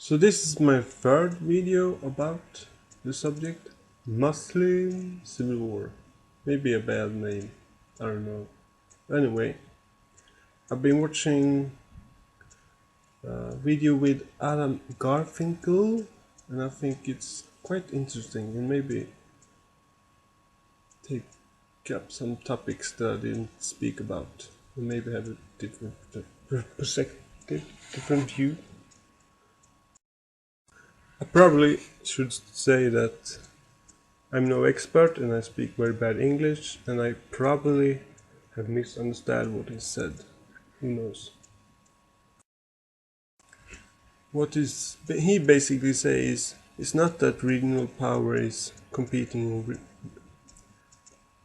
So this is my third video about the subject, Muslim Civil War. Maybe a bad name, I don't know. Anyway, I've been watching a video with Adam Garfinkel and I think it's quite interesting and maybe take up some topics that I didn't speak about and maybe have a different perspective, different view. I probably should say that I'm no expert and I speak very bad English and I probably have misunderstood what he said. Who knows? What he basically says is not that regional power is competing in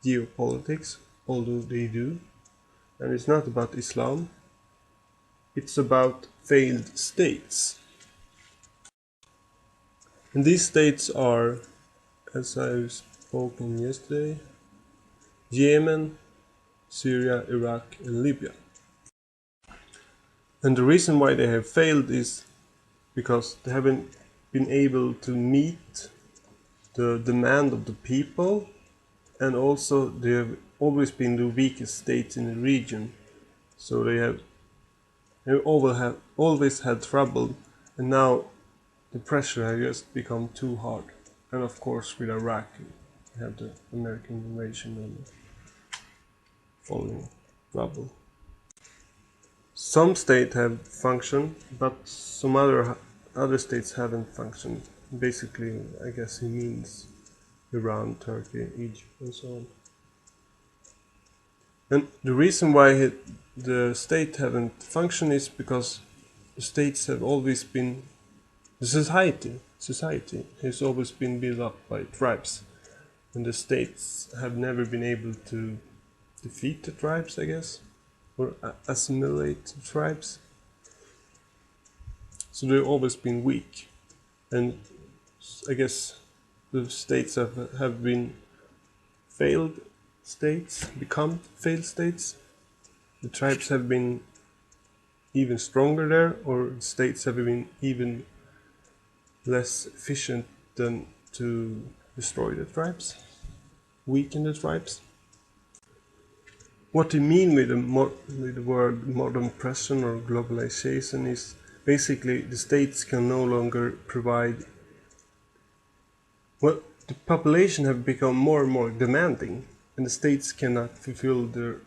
geopolitics, although they do, and it's not about Islam, it's about failed states. And these states are, as I've spoken yesterday, Yemen, Syria, Iraq and Libya. And the reason why they have failed is because they haven't been able to meet the demand of the people, and also they have always been the weakest states in the region. So they have always had trouble, and now the pressure has just become too hard. And of course with Iraq we have the American invasion and following trouble. Some states have functioned, but some other states haven't functioned. Basically, I guess he means Iran, Turkey, Egypt and so on. And the reason why the state haven't functioned is because the states have always been, the society has always been built up by tribes, and the states have never been able to defeat the tribes, I guess, or assimilate the tribes. So they've always been weak, and I guess the states have been failed states, become failed states. The tribes have been even stronger there, or states have been even less efficient than to destroy the tribes, weaken the tribes. What they mean with the word modern pression or globalization is basically the states can no longer provide. Well, the population have become more and more demanding, and the states cannot fulfill their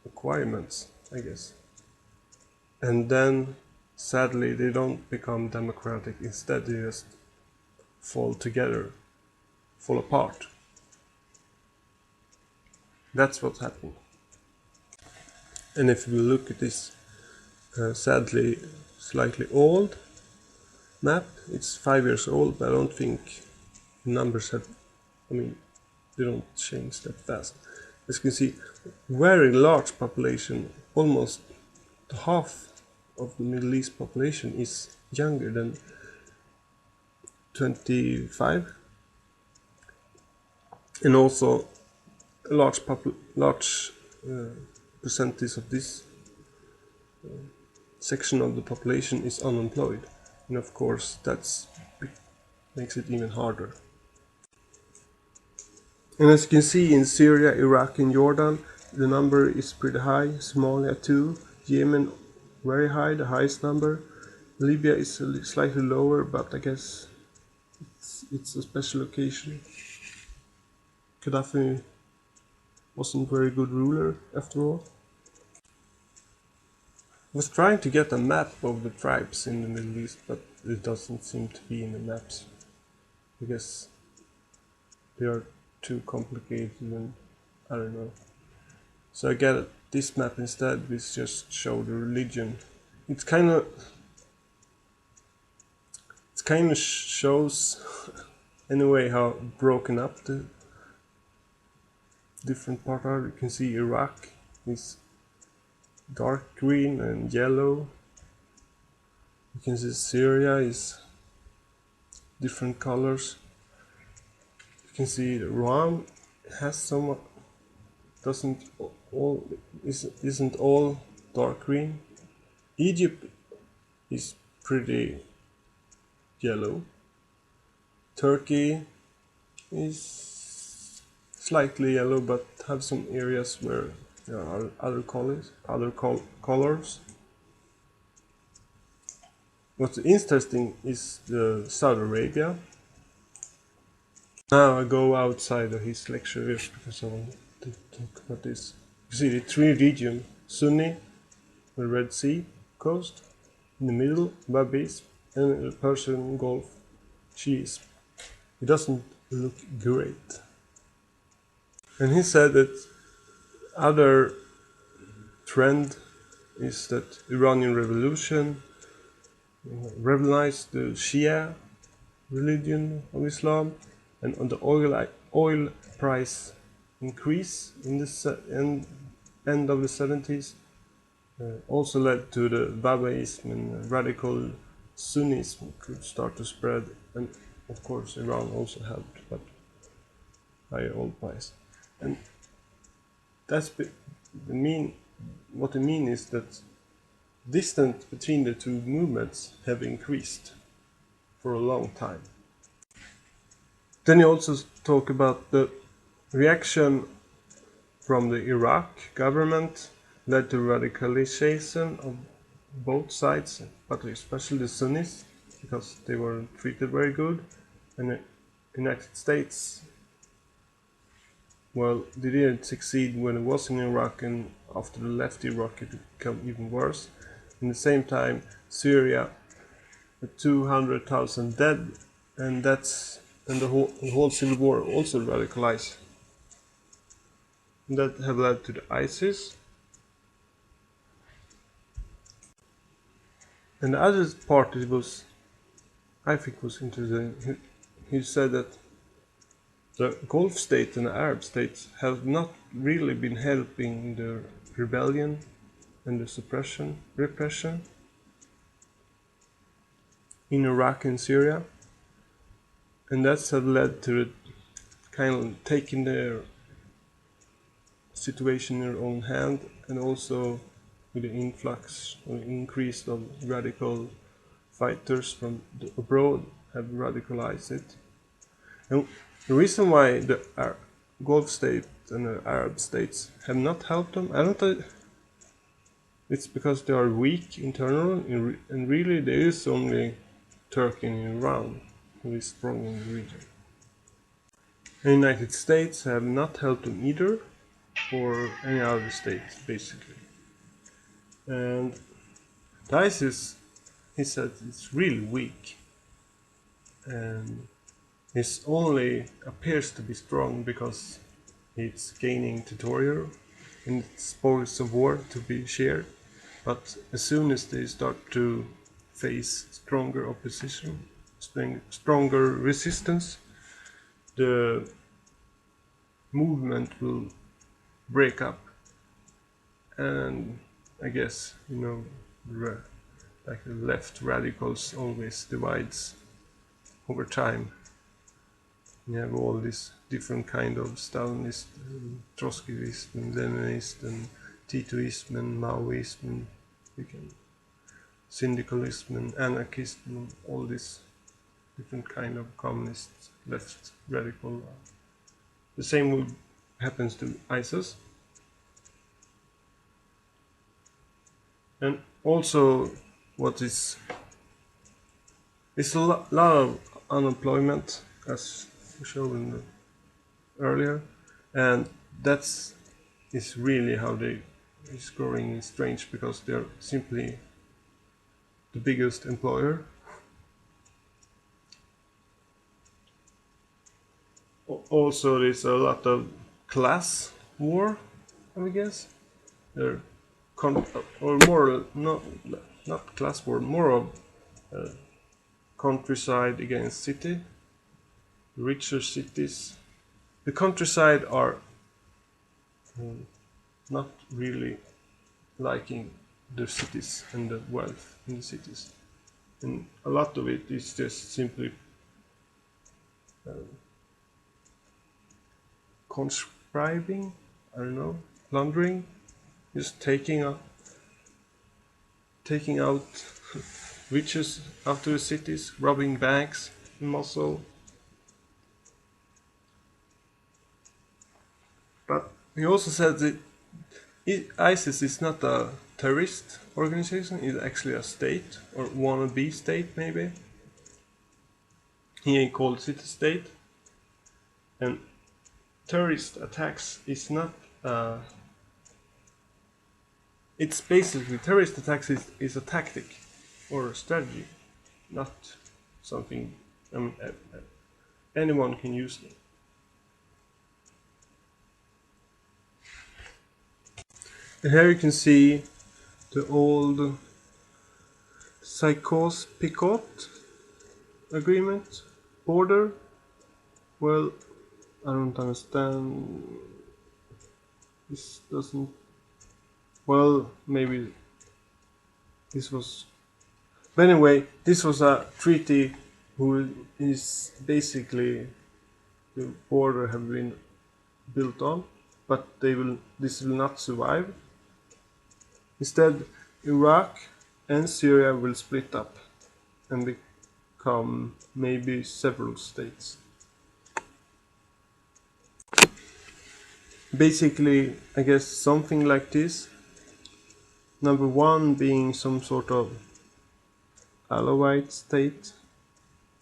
requirements, I guess. And then, sadly, they don't become democratic. Instead, they just fall together, fall apart. That's what's happening. And if we look at this, sadly, slightly old map, it's 5 years old, but I don't think the numbers have, they don't change that fast. As you can see, very large population, almost half of the Middle East population is younger than 25, and also a large percentage of this section of the population is unemployed, and of course that makes it even harder. And as you can see, in Syria, Iraq and Jordan the number is pretty high, Somalia too, Yemen very high, the highest number, Libya is slightly lower, but I guess it's a special occasion. Gaddafi wasn't a very good ruler after all. I was trying to get a map of the tribes in the Middle East, but it doesn't seem to be in the maps. I guess they are too complicated and I don't know. So I get this map instead, which just show the religion. It kind of shows anyway how broken up the different parts are. You can see Iraq is dark green and yellow. You can see Syria is different colors. You can see Iran has some, isn't all dark green. Egypt is pretty yellow. Turkey is slightly yellow, but have some areas where there are other colors. What's interesting is the Saudi Arabia. Now I go outside of his lecture just because I want to talk about this. You see the three regions: Sunni, the Red Sea coast, in the middle, Wahhabism, and the Persian Gulf, Shiism. It doesn't look great. And he said that other trend is that Iranian revolution revolutionized the Shia religion of Islam, and on the oil price increase in the end of the 70s also led to the Wahhabism and radical Sunnism could start to spread, and of course Iran also helped, but higher oil price. And that's what I mean is that distance between the two movements have increased for a long time. Then you also talk about the reaction from the Iraq government led to radicalization of both sides, but especially the Sunnis, because they were treated very good. And the United States, well, they didn't succeed when it was in Iraq, and after the left Iraq it became even worse. In the same time, Syria, 200,000 dead, and the whole civil war also radicalized. And that have led to the ISIS. And the other part it was, I think, was interesting. He said that the Gulf states and the Arab states have not really been helping the rebellion and the repression in Iraq and Syria, and that's have led to it kind of taking their situation in their own hand, and also with the influx or increase of radical fighters from abroad have radicalized it. And the reason why the Gulf states and the Arab states have not helped them, I don't think it's because they are weak internally, and really there is only Turkey and Iran who is strong in the region. The United States have not helped them either, or any other states basically. And the ISIS, he said, it's really weak, and it only appears to be strong because it's gaining territory and it's spoils of war to be shared. But as soon as they start to face stronger opposition, stronger resistance, the movement will break up. And I guess, like the left radicals always divides over time. You have all these different kind of Stalinist, Trotskyist, and Leninist, and Titoism, and Maoism, and syndicalism, and anarchism, and all these different kind of communist, left, radical. The same happens to ISIS. And also, what is a lot of unemployment, as shown earlier, and that's is really how they is growing strange, because they're simply the biggest employer. Also, there's a lot of class war, I guess. They're or more not class war, more of countryside against city. Richer cities. The countryside are not really liking the cities and the wealth in the cities, and a lot of it is just simply conscribing, I don't know, plundering, just taking out witches after the cities, robbing banks in Mosul. But he also said that ISIS is not a terrorist organization, it's actually a state, or wannabe state maybe. He calls it a state. And terrorist attacks is not it's basically terrorist attacks is a tactic or a strategy, not something anyone can use it. And here you can see the old Sykes-Picot agreement border. Well, I don't understand. This doesn't. Well, maybe this was. But anyway, this was a treaty who is basically the border have been built on, but this will not survive. Instead, Iraq and Syria will split up and become maybe several states. Basically, I guess something like this. Number one being some sort of Alawite state.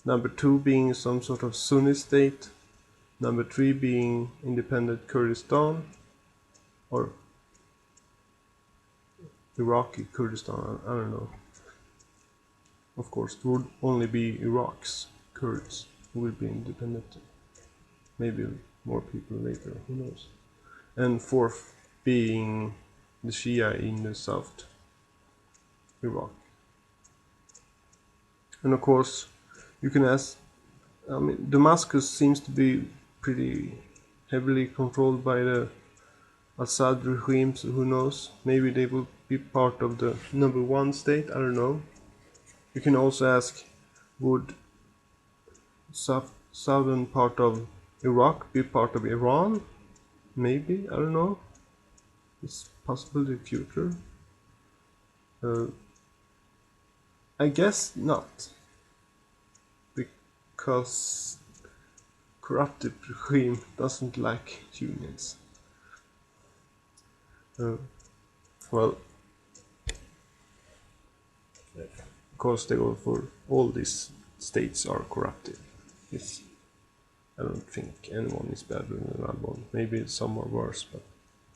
Number two being some sort of Sunni state. Number three being independent Kurdistan or Iraqi Kurdistan, I don't know. Of course, it would only be Iraq's Kurds who will be independent. Maybe more people later, who knows. And fourth being the Shia in the south, Iraq. And of course, you can ask, Damascus seems to be pretty heavily controlled by the Assad regime, so who knows, maybe they will be part of the number one state, I don't know. You can also ask, would southern part of Iraq be part of Iran? Maybe, I don't know. It's possible in the future. I guess not, because corrupted regime doesn't like unions. Well, of course they go for all these states are corrupted. It's, I don't think anyone is better than another one. Maybe some are worse, but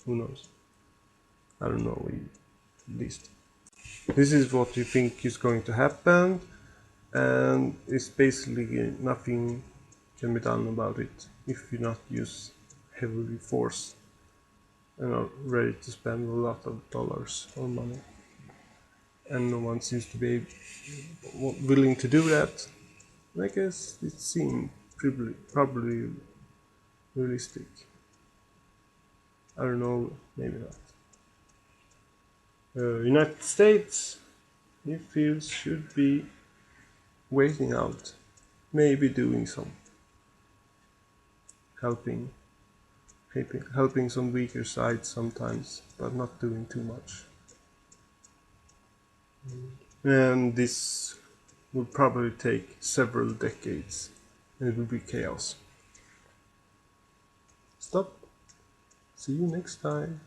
who knows? I don't know, at least. This is what you think is going to happen, and it's basically nothing can be done about it if you not use heavily force and are ready to spend a lot of dollars or money. And no one seems to be willing to do that. I guess it seems probably realistic. I don't know, maybe not. United States, he feels, should be waiting out, maybe doing some helping some weaker sides sometimes, but not doing too much. And this will probably take several decades, and it will be chaos. Stop. See you next time.